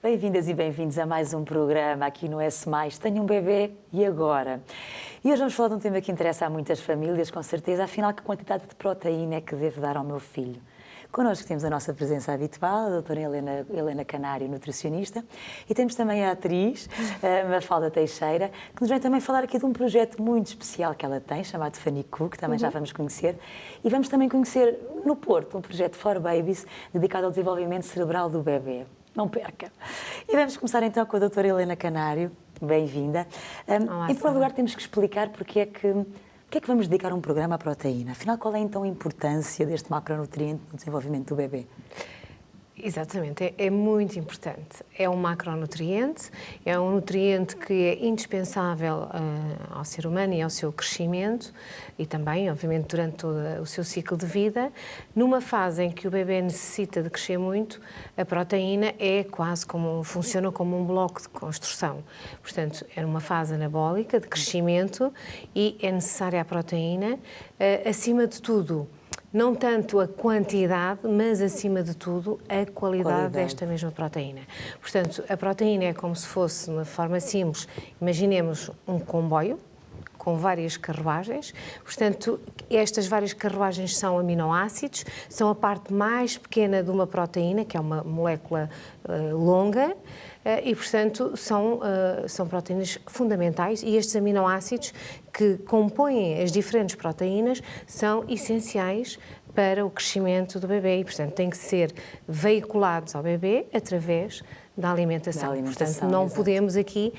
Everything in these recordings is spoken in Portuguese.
Bem-vindas e bem-vindos a mais um programa aqui no S+. Tenho um bebê e agora? E hoje vamos falar de um tema que interessa a muitas famílias, com certeza. Afinal, que quantidade de proteína é que devo dar ao meu filho? Connosco temos a nossa presença habitual, a doutora Helena Canário, nutricionista, e temos também a atriz, Mafalda Teixeira, que nos vem também falar aqui de um projeto muito especial que ela tem, chamado Fanicu, que também já vamos conhecer. E vamos também conhecer no Porto um projeto For Babies, dedicado ao desenvolvimento cerebral do bebê. Não perca! E vamos começar então com a doutora Helena Canário. Bem-vinda. Olá, em primeiro lugar, temos que explicar porque é que vamos dedicar um programa à proteína. Afinal, qual é então a importância deste macronutriente no desenvolvimento do bebê? Exatamente, é muito importante. É um macronutriente, é um nutriente que é indispensável ao ser humano e ao seu crescimento e também, obviamente, durante todo o seu ciclo de vida. Numa fase em que o bebê necessita de crescer muito, a proteína é quase funciona como um bloco de construção. Portanto, é uma fase anabólica de crescimento e é necessária a proteína, acima de tudo. Não tanto a quantidade, mas, acima de tudo, a qualidade desta mesma proteína. Portanto, a proteína é como se fosse, de uma forma simples, imaginemos um comboio com várias carruagens. Portanto, estas várias carruagens são aminoácidos, são a parte mais pequena de uma proteína, que é uma molécula longa, e, portanto, são proteínas fundamentais e estes aminoácidos que compõem as diferentes proteínas são essenciais para o crescimento do bebê e, portanto, têm que ser veiculados ao bebê através da alimentação. Portanto, não podemos aqui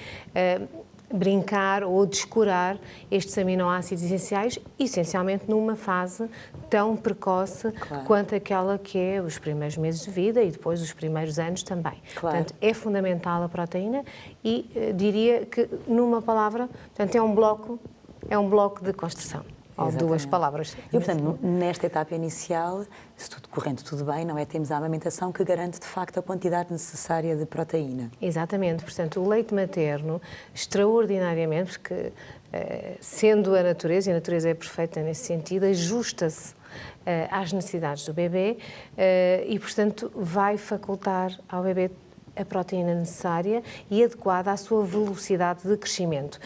brincar ou descurar estes aminoácidos essenciais, essencialmente numa fase tão precoce quanto aquela que é os primeiros meses de vida e depois os primeiros anos também. Portanto, é fundamental a proteína e diria que, numa palavra, portanto, é um bloco de construção. Ou duas palavras. E, portanto, nesta etapa inicial, se tudo correndo tudo bem, não é? Temos a amamentação que garante, de facto, a quantidade necessária de proteína. Exatamente. Portanto, o leite materno, extraordinariamente, porque sendo a natureza, e a natureza é perfeita nesse sentido, ajusta-se às necessidades do bebê e, portanto, vai facultar ao bebê a proteína necessária e adequada à sua velocidade de crescimento.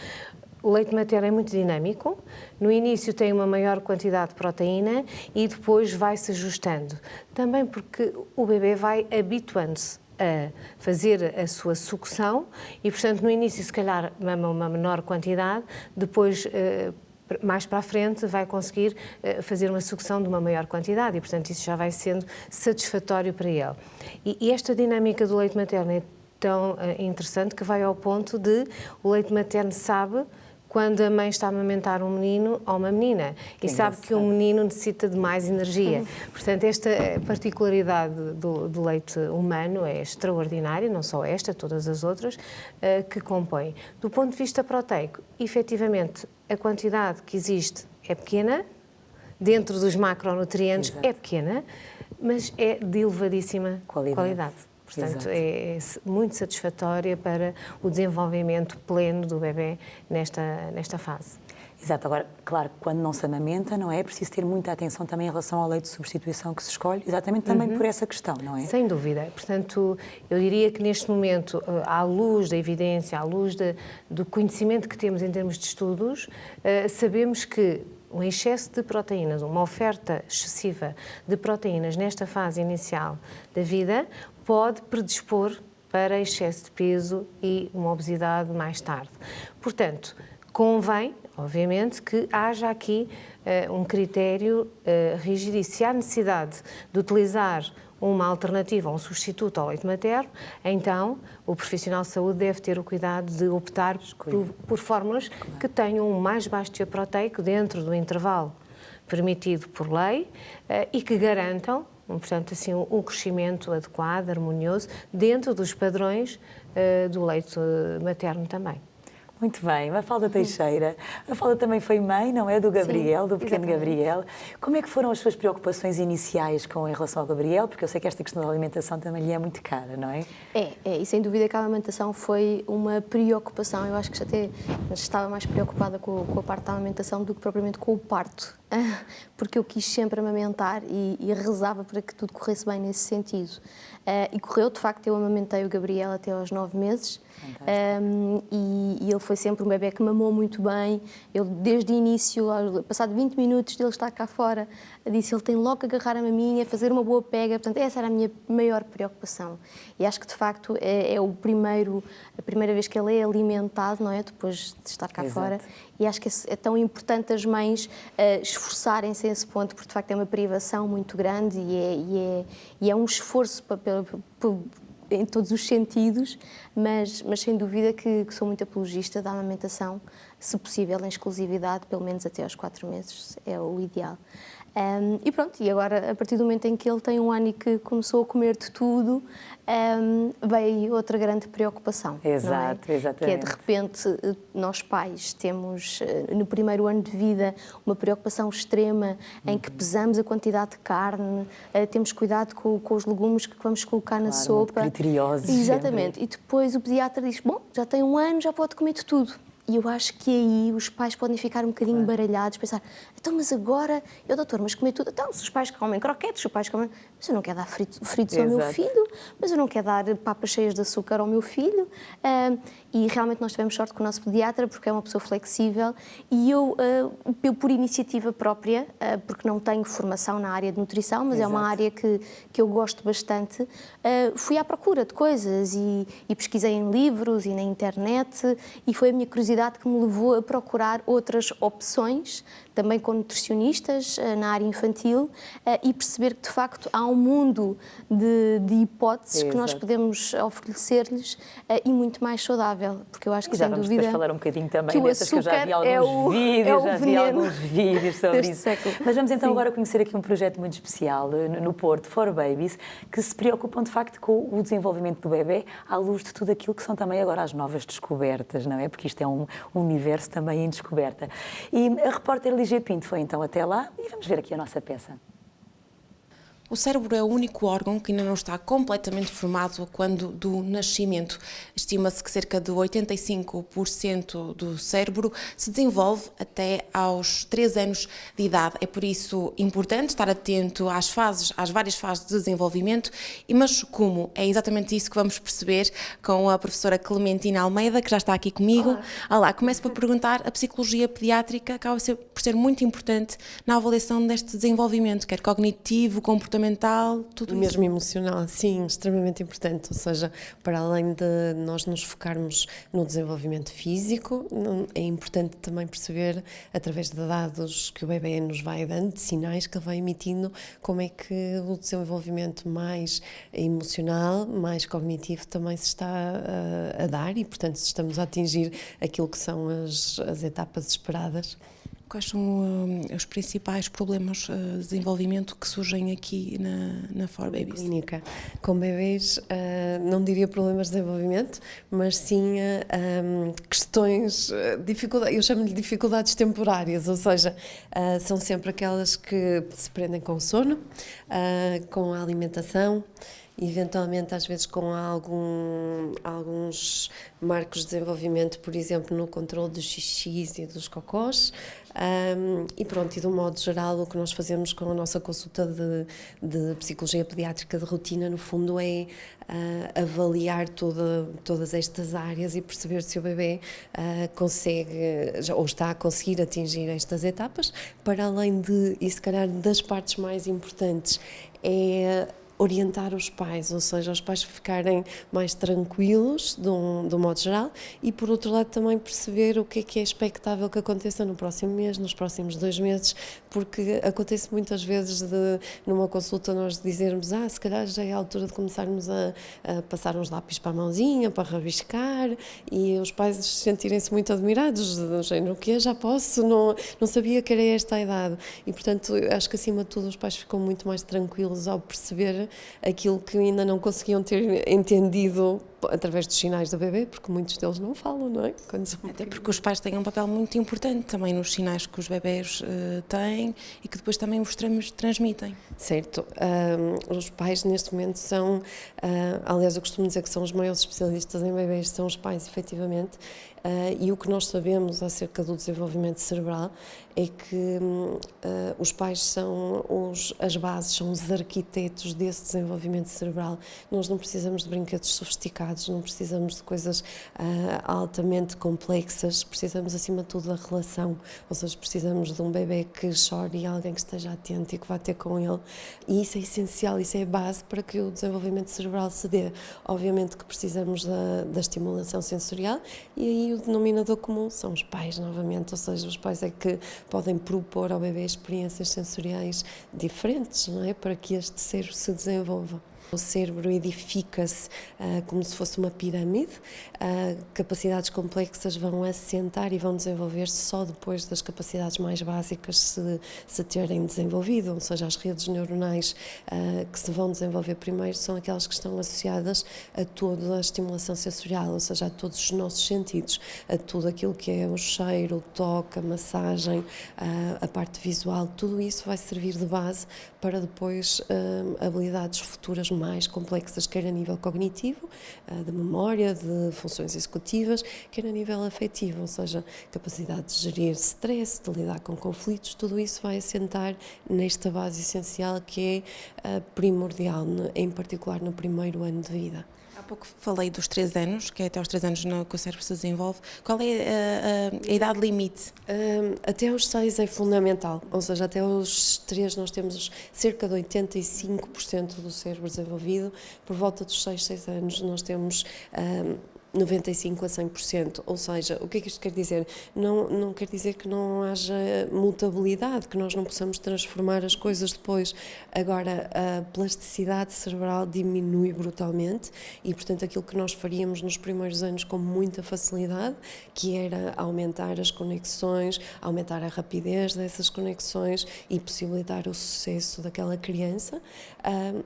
O leite materno é muito dinâmico, no início tem uma maior quantidade de proteína e depois vai-se ajustando. Também porque o bebê vai habituando-se a fazer a sua sucção e, portanto, no início se calhar mama uma menor quantidade, depois mais para a frente vai conseguir fazer uma sucção de uma maior quantidade e, portanto, isso já vai sendo satisfatório para ele. E esta dinâmica do leite materno é tão interessante que vai ao ponto de o leite materno sabe quando a mãe está a amamentar um menino ou uma menina e sabe que o menino necessita de mais energia. Portanto, esta particularidade do leite humano é extraordinária, não só esta, todas as outras que compõem. Do ponto de vista proteico, efetivamente, a quantidade que existe é pequena, dentro dos macronutrientes é pequena, mas é de elevadíssima qualidade. Portanto, é muito satisfatória para o desenvolvimento pleno do bebê nesta fase. Exato. Agora, claro, quando não se amamenta, não é? É preciso ter muita atenção também em relação ao leite de substituição que se escolhe, exatamente também por essa questão, não é? Sem dúvida. Portanto, eu diria que neste momento, à luz da evidência, à luz do conhecimento que temos em termos de estudos, sabemos que um excesso de proteínas, uma oferta excessiva de proteínas nesta fase inicial da vida pode predispor para excesso de peso e uma obesidade mais tarde. Portanto, convém, obviamente, que haja aqui um critério rígido e se há necessidade de utilizar uma alternativa, um substituto ao leite materno, então o profissional de saúde deve ter o cuidado de optar por fórmulas que tenham um mais baixo teor proteico dentro do intervalo permitido por lei e que garantam, portanto, assim, um crescimento adequado, harmonioso, dentro dos padrões do leite materno também. Muito bem, Mafalda Teixeira. A Mafalda também foi mãe, não é? Do Gabriel, do pequeno Gabriel. Como é que foram as suas preocupações iniciais em relação ao Gabriel? Porque eu sei que esta questão da alimentação também lhe é muito cara, não é? E sem dúvida que a alimentação foi uma preocupação. Eu acho que até estava mais preocupada com a parte da alimentação do que propriamente com o parto. Porque eu quis sempre amamentar e rezava para que tudo corresse bem nesse sentido. E correu, de facto, eu amamentei o Gabriel até aos 9 meses. E ele foi sempre um bebê que mamou muito bem. Ele, desde o início, passado 20 minutos dele estar cá fora, disse ele tem logo que agarrar a maminha, fazer uma boa pega. Portanto, essa era a minha maior preocupação. E acho que, de facto, é a primeira vez que ele é alimentado, não é? Depois de estar cá fora. E acho que é tão importante as mães esforçarem-se a esse ponto, porque, de facto, é uma privação muito grande e é um esforço em todos os sentidos, mas sem dúvida que sou muito apologista da amamentação, se possível em exclusividade, pelo menos até aos 4 meses, é o ideal. E pronto, e agora, a partir do momento em que ele tem 1 ano e que começou a comer de tudo, veio outra grande preocupação. Exato, não é? exatamente. Que é, de repente, nós pais temos, no primeiro ano de vida, uma preocupação extrema em que pesamos a quantidade de carne, temos cuidado com os legumes que vamos colocar na sopa. Muito criteriosos. Exatamente. Sempre. E depois o pediatra diz, bom, já tem 1 ano, já pode comer de tudo. E eu acho que aí os pais podem ficar um bocadinho baralhados, pensar, então, mas agora, doutor, mas comer tudo, então, se os pais comem croquetes, os pais comem, mas eu não quero dar fritos ao meu filho, mas eu não quero dar papas cheias de açúcar ao meu filho. E realmente nós tivemos sorte com o nosso pediatra, porque é uma pessoa flexível, e eu por iniciativa própria, porque não tenho formação na área de nutrição, mas é uma área que eu gosto bastante, fui à procura de coisas e pesquisei em livros e na internet, e foi a minha curiosidade que me levou a procurar outras opções, também com nutricionistas na área infantil, e perceber que, de facto, há um mundo de hipóteses que nós podemos oferecer-lhes e muito mais saudável, porque eu acho que, já sem vamos dúvida, falar um bocadinho também que o dessas, que eu já vi alguns vídeos, sobre isso. Século. Mas vamos então agora conhecer aqui um projeto muito especial no Porto, For Babies, que se preocupam de facto com o desenvolvimento do bebê à luz de tudo aquilo que são também agora as novas descobertas, não é? Porque isto é um universo também em descoberta. E a repórter Lígia Pinto foi então até lá e vamos ver aqui a nossa peça. O cérebro é o único órgão que ainda não está completamente formado quando do nascimento. Estima-se que cerca de 85% do cérebro se desenvolve até aos 3 anos de idade. É por isso importante estar atento às várias fases de desenvolvimento. Mas como? É exatamente isso que vamos perceber com a professora Clementina Almeida, que já está aqui comigo. Olá, começo por perguntar, a psicologia pediátrica acaba por ser muito importante na avaliação deste desenvolvimento, quer cognitivo, comportamental, tudo isso. Mesmo emocional, sim, extremamente importante, ou seja, para além de nós nos focarmos no desenvolvimento físico, é importante também perceber, através de dados que o bebê nos vai dando, de sinais que ele vai emitindo, como é que o desenvolvimento mais emocional, mais cognitivo também se está a dar e, portanto, se estamos a atingir aquilo que são as etapas esperadas. Quais são os principais problemas de desenvolvimento que surgem aqui na For Babies? Clínica. Com bebês, não diria problemas de desenvolvimento, mas sim questões, dificuldades, eu chamo-lhe dificuldades temporárias, ou seja, são sempre aquelas que se prendem com o sono, com a alimentação, eventualmente às vezes com alguns marcos de desenvolvimento, por exemplo, no controle dos xixis e dos cocós, e pronto, e de um modo geral o que nós fazemos com a nossa consulta de psicologia pediátrica de rotina, no fundo, é avaliar todas estas áreas e perceber se o bebê consegue ou está a conseguir atingir estas etapas, para além de, e se calhar das partes mais importantes, é orientar os pais, ou seja, os pais ficarem mais tranquilos de um modo geral e, por outro lado, também perceber o que é expectável que aconteça no próximo mês, nos próximos 2 meses, porque acontece muitas vezes numa consulta nós dizermos se calhar já é a altura de começarmos a passar uns lápis para a mãozinha, para rabiscar, e os pais sentirem-se muito admirados, do género, o que já posso, não sabia que era esta a idade, e portanto acho que acima de tudo os pais ficam muito mais tranquilos ao perceber aquilo que ainda não conseguiam ter entendido através dos sinais do bebê, porque muitos deles não falam, não é? Até porque os pais têm um papel muito importante também nos sinais que os bebés têm e que depois também vos transmitem. Certo. Os pais neste momento são, aliás eu costumo dizer que são os maiores especialistas em bebés, são os pais efetivamente, e o que nós sabemos acerca do desenvolvimento cerebral é que os pais são as bases, são os arquitetos desse desenvolvimento cerebral. Nós não precisamos de brinquedos sofisticados, não precisamos de coisas altamente complexas, precisamos acima de tudo da relação, ou seja, precisamos de um bebê que chore e alguém que esteja atento e que vá ter com ele, e isso é essencial, isso é a base para que o desenvolvimento cerebral se dê. Obviamente que precisamos da estimulação sensorial, e aí o denominador comum são os pais, novamente, ou seja, os pais é que podem propor ao bebê experiências sensoriais diferentes, não é? Para que este cérebro se desenvolva. O cérebro edifica-se como se fosse uma pirâmide, capacidades complexas vão assentar e vão desenvolver-se só depois das capacidades mais básicas se terem desenvolvido, ou seja, as redes neuronais que se vão desenvolver primeiro são aquelas que estão associadas a toda a estimulação sensorial, ou seja, a todos os nossos sentidos, a tudo aquilo que é o cheiro, o toque, a massagem, a parte visual, tudo isso vai servir de base para depois habilidades futuras mais complexas, quer a nível cognitivo, de memória, de funções executivas, quer a nível afetivo, ou seja, capacidade de gerir stress, de lidar com conflitos, tudo isso vai assentar nesta base essencial que é primordial, em particular no primeiro ano de vida. Há pouco falei dos 3 anos, que é até aos 3 anos que o cérebro se desenvolve. Qual é a idade limite? Até aos 6 é fundamental, ou seja, até aos 3 nós temos cerca de 85% do cérebro desenvolvido, por volta dos 6 anos nós temos 95% a 100%, ou seja, o que é que isto quer dizer? Não quer dizer que não haja mutabilidade, que nós não possamos transformar as coisas depois. Agora, a plasticidade cerebral diminui brutalmente e, portanto, aquilo que nós faríamos nos primeiros anos com muita facilidade, que era aumentar as conexões, aumentar a rapidez dessas conexões e possibilitar o sucesso daquela criança,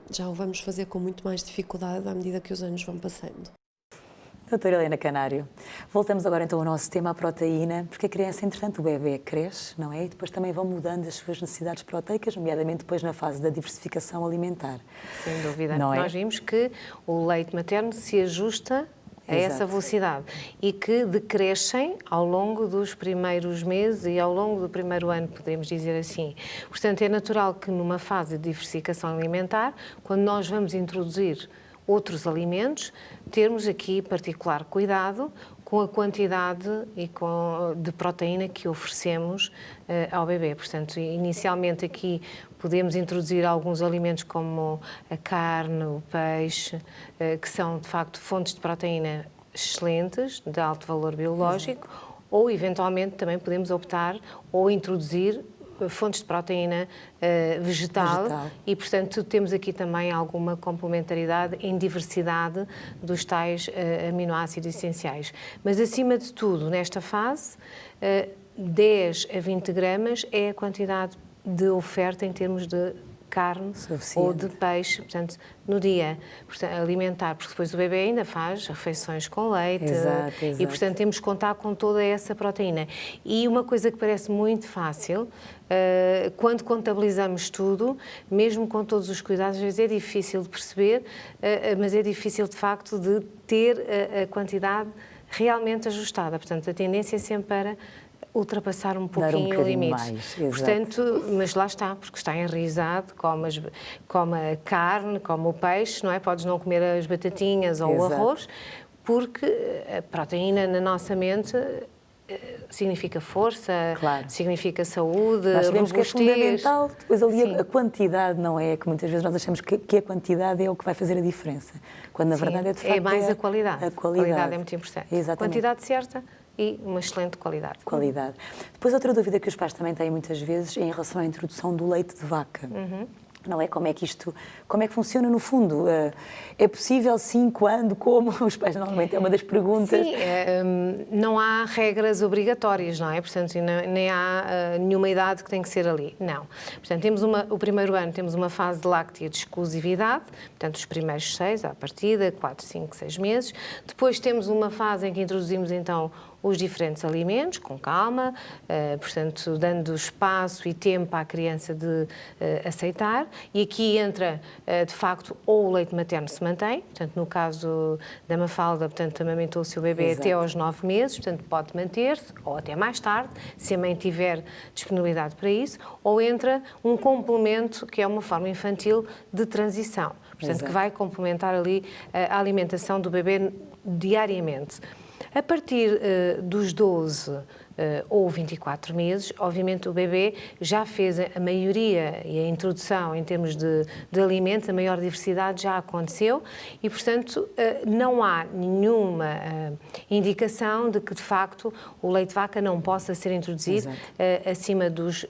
já o vamos fazer com muito mais dificuldade à medida que os anos vão passando. Doutora Helena Canário, voltamos agora então ao nosso tema, a proteína, porque a criança, entretanto, o bebê cresce, não é? E depois também vão mudando as suas necessidades proteicas, nomeadamente depois na fase da diversificação alimentar. Sem dúvida. Não é? Nós vimos que o leite materno se ajusta a essa velocidade e que decrescem ao longo dos primeiros meses e ao longo do primeiro ano, podemos dizer assim. Portanto, é natural que numa fase de diversificação alimentar, quando nós vamos introduzir outros alimentos, termos aqui particular cuidado com a quantidade de proteína que oferecemos ao bebê. Portanto, inicialmente aqui podemos introduzir alguns alimentos como a carne, o peixe, que são de facto fontes de proteína excelentes, de alto valor biológico, ou eventualmente também podemos optar ou introduzir fontes de proteína vegetal e, portanto, temos aqui também alguma complementaridade em diversidade dos tais aminoácidos essenciais. Mas, acima de tudo, nesta fase, 10 a 20 gramas é a quantidade de oferta em termos de carne ou de peixe, portanto, no dia alimentar, porque depois o bebê ainda faz refeições com leite. Exato. E, portanto, temos que contar com toda essa proteína. E uma coisa que parece muito fácil, quando contabilizamos tudo, mesmo com todos os cuidados, às vezes é difícil de perceber, mas é difícil, de facto, de ter a quantidade realmente ajustada. Portanto, a tendência é sempre para ultrapassar um pouquinho o limite. Mais, portanto, mas lá está, porque está enraizado, como a carne, como o peixe, não é? Podes não comer as batatinhas ou o arroz, porque a proteína na nossa mente significa força, significa saúde, nós sabemos que é fundamental, depois ali a quantidade, não é? Que muitas vezes nós achamos que a quantidade é o que vai fazer a diferença, quando na verdade é de facto... É mais a qualidade. A qualidade É muito importante. Exatamente. Quantidade certa e uma excelente qualidade. Depois, outra dúvida que os pais também têm muitas vezes é em relação à introdução do leite de vaca. Não é? Como é que funciona no fundo? É possível, sim, quando, como? Os pais normalmente é uma das perguntas. Sim, não há regras obrigatórias, não é? Portanto, nem há nenhuma idade que tem que ser ali, não. Portanto, o primeiro ano temos uma fase de láctea de exclusividade, portanto, os primeiros 6 à partida, 4, 5, 6 meses. Depois temos uma fase em que introduzimos, então, os diferentes alimentos, com calma, portanto, dando espaço e tempo à criança de aceitar. E aqui entra, de facto, ou o leite materno se mantém, portanto, no caso da Mafalda, portanto, amamentou o seu bebê até aos 9 meses, portanto, pode manter-se, ou até mais tarde, se a mãe tiver disponibilidade para isso, ou entra um complemento, que é uma forma infantil de transição, portanto, que vai complementar ali a alimentação do bebê diariamente. A partir dos 12 ou 24 meses, obviamente o bebê já fez a maioria e a introdução em termos de alimento, a maior diversidade já aconteceu e, portanto, não há nenhuma indicação de que, de facto, o leite de vaca não possa ser introduzido acima dos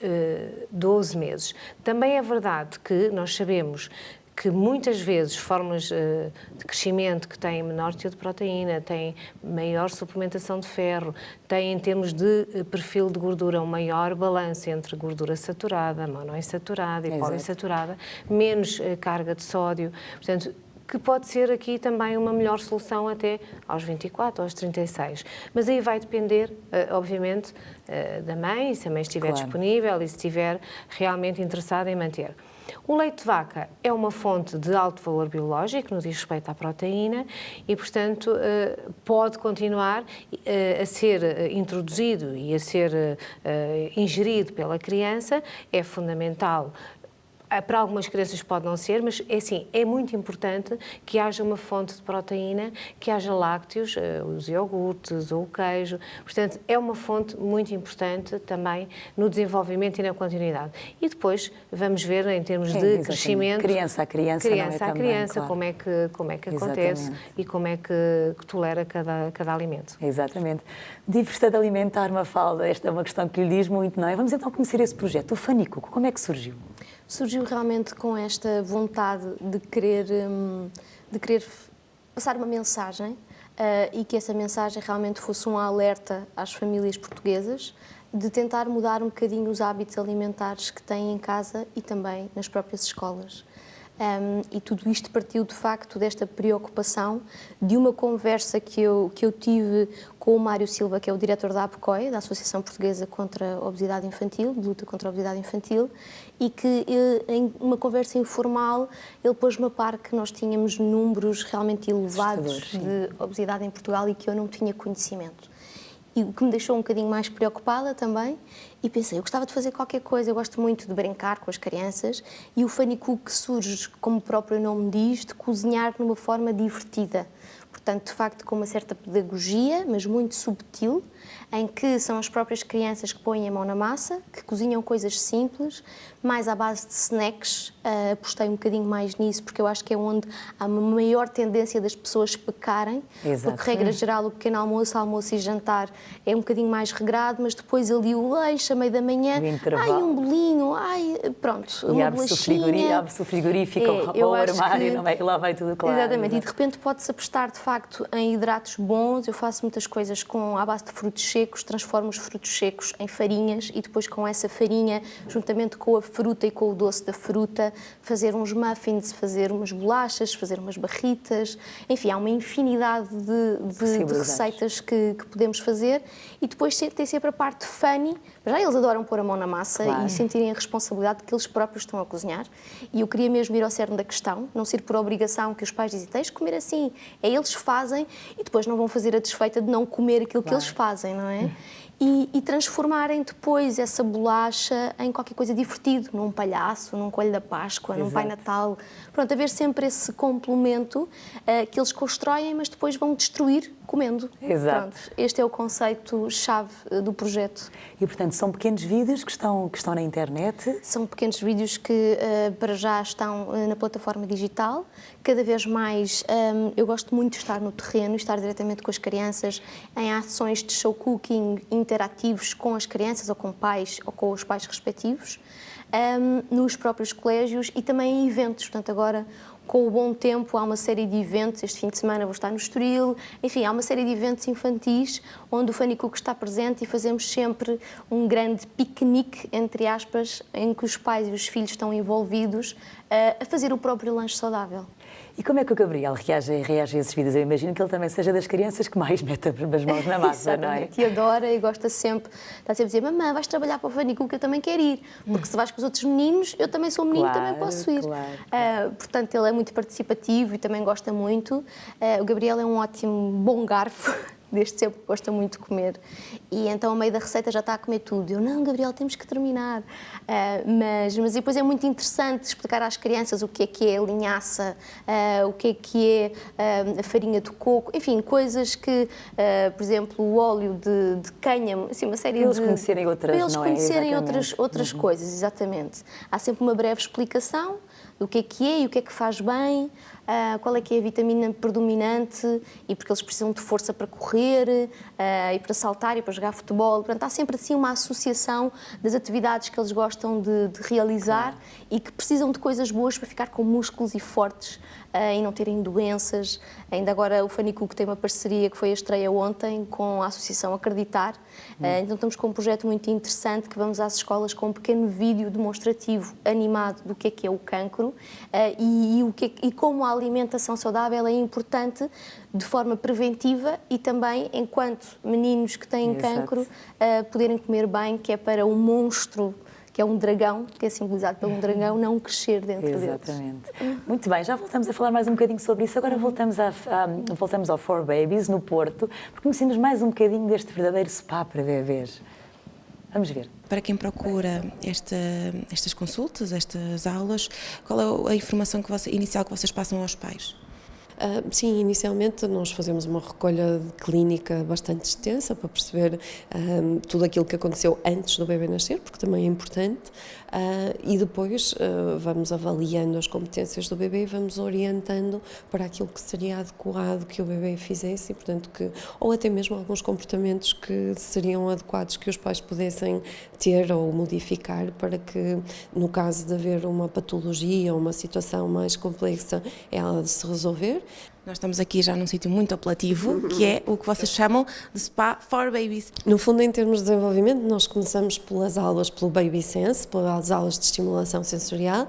12 meses. Também é verdade que nós sabemos que muitas vezes fórmulas de crescimento que têm menor teor de proteína, têm maior suplementação de ferro, têm em termos de perfil de gordura um maior balanço entre gordura saturada, monoinsaturada e poliinsaturada, menos carga de sódio, portanto, que pode ser aqui também uma melhor solução até aos 24, aos 36. Mas aí vai depender, obviamente, da mãe, se a mãe estiver disponível e se estiver realmente interessada em manter. O leite de vaca é uma fonte de alto valor biológico no que diz respeito à proteína e, portanto, pode continuar a ser introduzido e a ser ingerido pela criança. É fundamental. Para algumas crianças pode não ser, mas é assim, é muito importante que haja uma fonte de proteína, que haja lácteos, os iogurtes ou o queijo. Portanto, é uma fonte muito importante também no desenvolvimento e na continuidade. E depois vamos ver em termos de crescimento. Criança a criança, criança não é? a criança, Também, claro. como é que acontece e como é que tolera cada alimento. Exatamente. Diversidade alimentar, Mafalda, esta é uma questão que lhe diz muito, não é? Vamos então conhecer esse projeto, o Fanicuco. Como é que surgiu? Surgiu realmente com esta vontade de querer passar uma mensagem e que essa mensagem realmente fosse um alerta às famílias portuguesas de tentar mudar um bocadinho os hábitos alimentares que têm em casa e também nas próprias escolas. E tudo isto partiu, de facto, desta preocupação de uma conversa que eu tive com o Mário Silva, que é o diretor da APCOI, da Associação Portuguesa contra a Obesidade Infantil, de luta contra a obesidade infantil, e que, em uma conversa informal, ele pôs-me a par que nós tínhamos números realmente elevados de obesidade em Portugal e que eu não tinha conhecimento. E o que me deixou um bocadinho mais preocupada também, e pensei, eu gostava de fazer qualquer coisa, eu gosto muito de brincar com as crianças, e o Fanicuco surge, como o próprio nome diz, de cozinhar de uma forma divertida. Portanto, de facto, com uma certa pedagogia, mas muito subtil, em que são as próprias crianças que põem a mão na massa, que cozinham coisas simples, mais à base de snacks. Apostei um bocadinho mais nisso, porque eu acho que é onde há uma maior tendência das pessoas pecarem. Exato. Porque, regra geral, o pequeno almoço, almoço e jantar é um bocadinho mais regrado, mas depois ali o lanche, a meio da manhã, um bolinho, pronto, uma bolachinha. Abre-se o frigorífico, ou o armário, não é? E lá vai tudo claro. Exatamente, e de repente pode-se apostar, de facto, em hidratos bons. Eu faço muitas coisas à base de frutos secos, transformo os frutos secos em farinhas e depois com essa farinha, juntamente com a fruta e com o doce da fruta, fazer uns muffins, fazer umas bolachas, fazer umas barritas, enfim, há uma infinidade de receitas que podemos fazer e depois tem sempre a parte funny. Já eles adoram pôr a mão na massa e sentirem a responsabilidade de que eles próprios estão a cozinhar e eu queria mesmo ir ao cerne da questão, não ser por obrigação que os pais dizem, tens de comer assim, eles fazem e depois não vão fazer a desfeita de não comer aquilo que eles fazem, não é? E transformarem depois essa bolacha em qualquer coisa divertido, num palhaço, num coelho da Páscoa, num Pai Natal. Pronto, haver sempre esse complemento que eles constroem, mas depois vão destruir comendo. Exato. Pronto, este é o conceito-chave do projeto. E, portanto, são pequenos vídeos que estão na internet? São pequenos vídeos que para já estão na plataforma digital. Cada vez mais eu gosto muito de estar no terreno, estar diretamente com as crianças em ações de show cooking interativos com as crianças ou com pais ou com os pais respectivos. nos próprios colégios e também em eventos. Portanto, agora, com o bom tempo, há uma série de eventos. Este fim de semana vou estar no Estoril. Enfim, há uma série de eventos infantis onde o Funny Cook está presente e fazemos sempre um grande piquenique, entre aspas, em que os pais e os filhos estão envolvidos a fazer o próprio lanche saudável. E como é que o Gabriel reage a esses vídeos? Eu imagino que ele também seja das crianças que mais mete as mãos na massa, não é? Exatamente, e adora e gosta sempre, está sempre a dizer: mamãe, vais trabalhar para o Funny Cook, eu também quero ir, porque se vais com os outros meninos, eu também sou menino, Claro, também posso ir. claro. Portanto, ele é muito participativo e também gosta muito. O Gabriel é um ótimo bom garfo, desde sempre gosta muito de comer. E então, ao meio da receita, já está a comer tudo. Eu, não, Gabriel, temos que terminar. Mas depois é muito interessante explicar às crianças o que é a linhaça, o que é a farinha de coco, enfim, coisas que, por exemplo, o óleo de cânhamo, assim, uma série Para eles de... conhecerem outras, para eles não é? conhecerem Exatamente. outras coisas, exatamente. Há sempre uma breve explicação do que é e o que é que faz bem, qual é que é a vitamina predominante e porque eles precisam de força para correr e para saltar e para jogar futebol. Portanto, há sempre assim uma associação das atividades que eles gostam de realizar e que precisam de coisas boas para ficar com músculos e fortes e não terem doenças. Ainda agora o Funny Cook tem uma parceria que foi a estreia ontem com a Associação Acreditar. Então estamos com um projeto muito interessante que vamos às escolas com um pequeno vídeo demonstrativo animado do que é o cancro e como a alimentação saudável é importante de forma preventiva e também enquanto meninos que têm Exato. cancro poderem comer bem, que é para um monstro, que é um dragão, que é simbolizado por um dragão, não crescer dentro deles. Exatamente. Muito bem, já voltamos a falar mais um bocadinho sobre isso. Agora voltamos ao 4Babies, no Porto, porque conhecemos mais um bocadinho deste verdadeiro spa para bebês. Vamos ver. Para quem procura estas consultas, estas aulas, qual é a informação inicial que vocês passam aos pais? Sim, inicialmente nós fazemos uma recolha clínica bastante extensa para perceber tudo aquilo que aconteceu antes do bebê nascer, porque também é importante, e depois vamos avaliando as competências do bebê e vamos orientando para aquilo que seria adequado que o bebê fizesse, e, portanto, ou até mesmo alguns comportamentos que seriam adequados que os pais pudessem ter ou modificar para que, no caso de haver uma patologia ou uma situação mais complexa, ela se resolver. Nós estamos aqui já num sítio muito apelativo, que é o que vocês chamam de Spa for Babies. No fundo, em termos de desenvolvimento, nós começamos pelas aulas, pelo Baby Sense, pelas aulas de estimulação sensorial,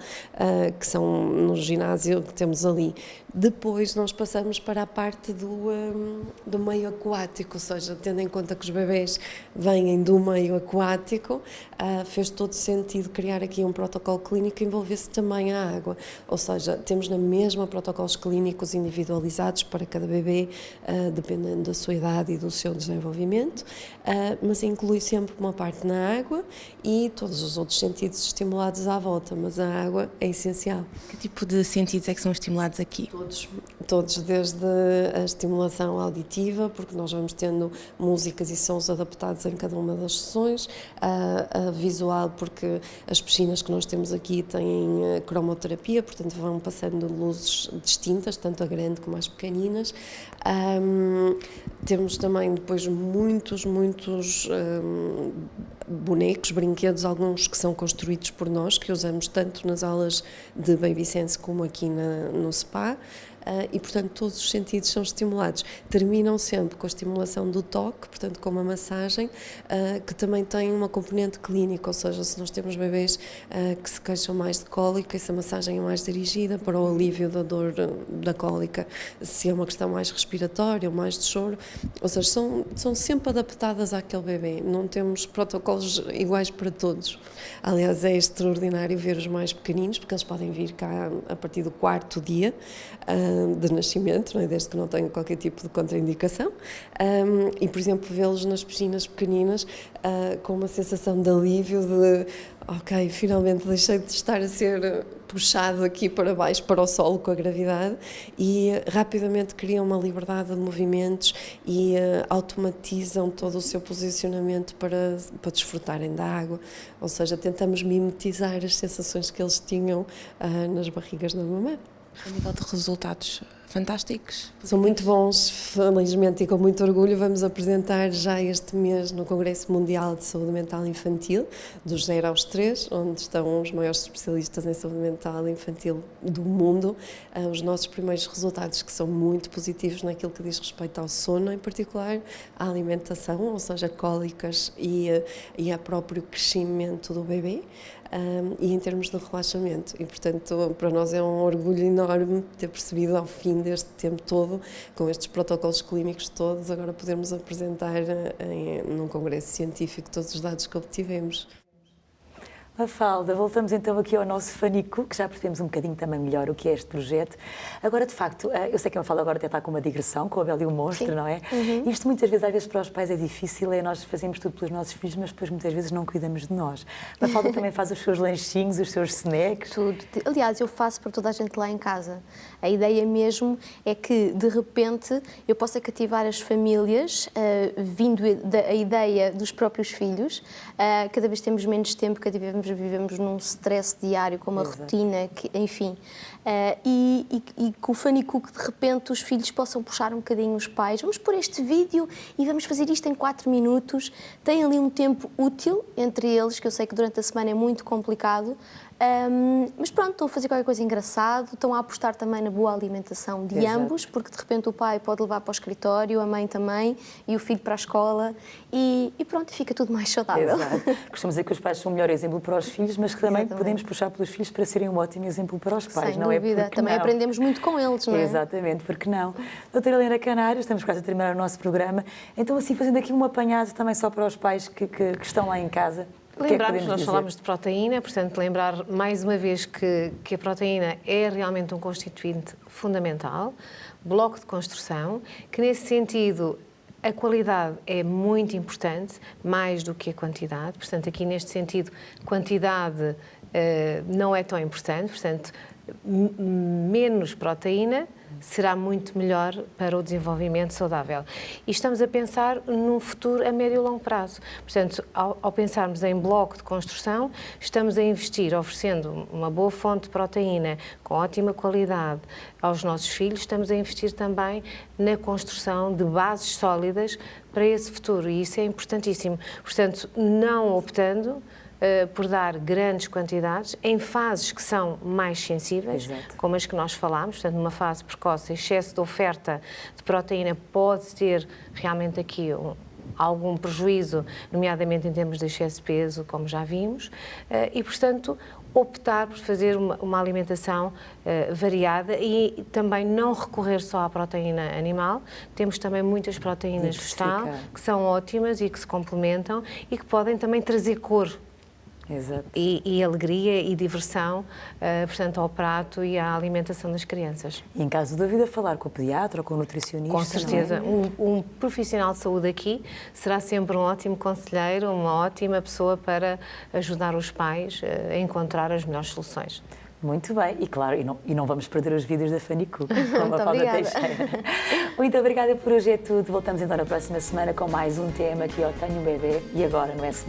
que são no ginásio que temos ali. Depois nós passamos para a parte do meio aquático, ou seja, tendo em conta que os bebés vêm do meio aquático, fez todo sentido criar aqui um protocolo clínico que envolvesse também a água. Ou seja, temos na mesma protocolos clínicos individualizados para cada bebê, dependendo da sua idade e do seu desenvolvimento, mas inclui sempre uma parte na água e todos os outros sentidos estimulados à volta, mas a água é essencial. Que tipo de sentidos é que são estimulados aqui? Todos, desde a estimulação auditiva, porque nós vamos tendo músicas e sons adaptados em cada uma das sessões, a visual, porque as piscinas que nós temos aqui têm cromoterapia, portanto vão passando luzes distintas, tanto a grande como as pequeninas. Temos também depois muitos bonecos, brinquedos, alguns que são construídos por nós, que usamos tanto nas aulas de Baby Sense como aqui no spa. E, portanto, todos os sentidos são estimulados. Terminam sempre com a estimulação do toque, portanto, com uma massagem, que também tem uma componente clínica, ou seja, se nós temos bebês que se queixam mais de cólica, essa massagem é mais dirigida para o alívio da dor da cólica. Se é uma questão mais respiratória ou mais de choro, ou seja, são sempre adaptadas àquele bebê. Não temos protocolos iguais para todos. Aliás, é extraordinário ver os mais pequeninos, porque eles podem vir cá a partir do 4º dia de nascimento, não é? Desde que não tenham qualquer tipo de contraindicação, e, por exemplo, vê-los nas piscinas pequeninas com uma sensação de alívio de ok, finalmente deixei de estar a ser puxado aqui para baixo, para o solo com a gravidade, e rapidamente criam uma liberdade de movimentos e automatizam todo o seu posicionamento para desfrutarem da água, ou seja, tentamos mimetizar as sensações que eles tinham nas barrigas da mamãe. A nível de resultados, fantásticos. São muito bons, felizmente e com muito orgulho vamos apresentar já este mês no Congresso Mundial de Saúde Mental Infantil, dos 0 aos 3, onde estão os maiores especialistas em saúde mental infantil do mundo, os nossos primeiros resultados que são muito positivos naquilo que diz respeito ao sono em particular, à alimentação, ou seja, cólicas e a próprio crescimento do bebê. E em termos de relaxamento. E, portanto, para nós é um orgulho enorme ter percebido ao fim deste tempo todo, com estes protocolos clínicos todos, agora podermos apresentar num congresso científico todos os dados que obtivemos. Mafalda, voltamos então aqui ao nosso Fanicu, que já percebemos um bocadinho também melhor o que é este projeto. Agora, de facto, eu sei que a Mafalda agora até está com uma digressão, com a Bela e o Monstro, não é? Isto muitas vezes, às vezes para os pais é difícil, nós fazemos tudo pelos nossos filhos, mas depois muitas vezes não cuidamos de nós. A Mafalda também faz os seus lanchinhos, os seus snacks. Tudo. Aliás, eu faço para toda a gente lá em casa. A ideia mesmo é que, de repente, eu possa cativar as famílias, vindo da ideia dos próprios filhos. Cada vez temos menos tempo, cada vez vivemos num stress diário, com uma rotina, enfim. E com o Fanicu, que de repente os filhos possam puxar um bocadinho os pais. Vamos pôr este vídeo e vamos fazer isto em 4 minutos. Tem ali um tempo útil entre eles, que eu sei que durante a semana é muito complicado. Mas pronto, estão a fazer qualquer coisa engraçado, estão a apostar também na boa alimentação de ambos, porque de repente o pai pode levar para o escritório, a mãe também, e o filho para a escola, e pronto, fica tudo mais saudável. Exato. Costumamos dizer que os pais são o melhor exemplo para os filhos, mas que também podemos puxar pelos filhos para serem um ótimo exemplo para os pais, sem não dúvida. é? Porque Também não? aprendemos muito com eles, não é? Exatamente, porque não? Doutora Helena Canário, estamos quase a terminar o nosso programa, então assim, fazendo aqui um apanhado também só para os pais que estão lá em casa. Lembrarmos, nós falamos de proteína, portanto, lembrar mais uma vez que a proteína é realmente um constituinte fundamental, bloco de construção, que nesse sentido a qualidade é muito importante, mais do que a quantidade, portanto, aqui neste sentido, quantidade não é tão importante, portanto, menos proteína será muito melhor para o desenvolvimento saudável. E estamos a pensar num futuro a médio e longo prazo. Portanto, ao pensarmos em bloco de construção, estamos a investir, oferecendo uma boa fonte de proteína com ótima qualidade aos nossos filhos, estamos a investir também na construção de bases sólidas para esse futuro, e isso é importantíssimo. Portanto, não optando por dar grandes quantidades em fases que são mais sensíveis, como as que nós falámos, portanto, numa fase precoce, excesso de oferta de proteína pode ter realmente aqui algum prejuízo, nomeadamente em termos de excesso de peso, como já vimos, e, portanto, optar por fazer uma alimentação variada e também não recorrer só à proteína animal. Temos também muitas proteínas vegetais que são ótimas e que se complementam e que podem também trazer cor. Exato. E alegria e diversão, portanto, ao prato e à alimentação das crianças. E em caso de dúvida, falar com o pediatra ou com o nutricionista. Com certeza. Um profissional de saúde aqui será sempre um ótimo conselheiro, uma ótima pessoa para ajudar os pais a encontrar as melhores soluções. Muito bem, e claro, e não vamos perder os vídeos da Fanicu, como a Paula obrigada. Teixeira. Muito obrigada, por hoje é tudo. Voltamos então na próxima semana com mais um tema aqui ao Tenho um Bebê e agora no S+.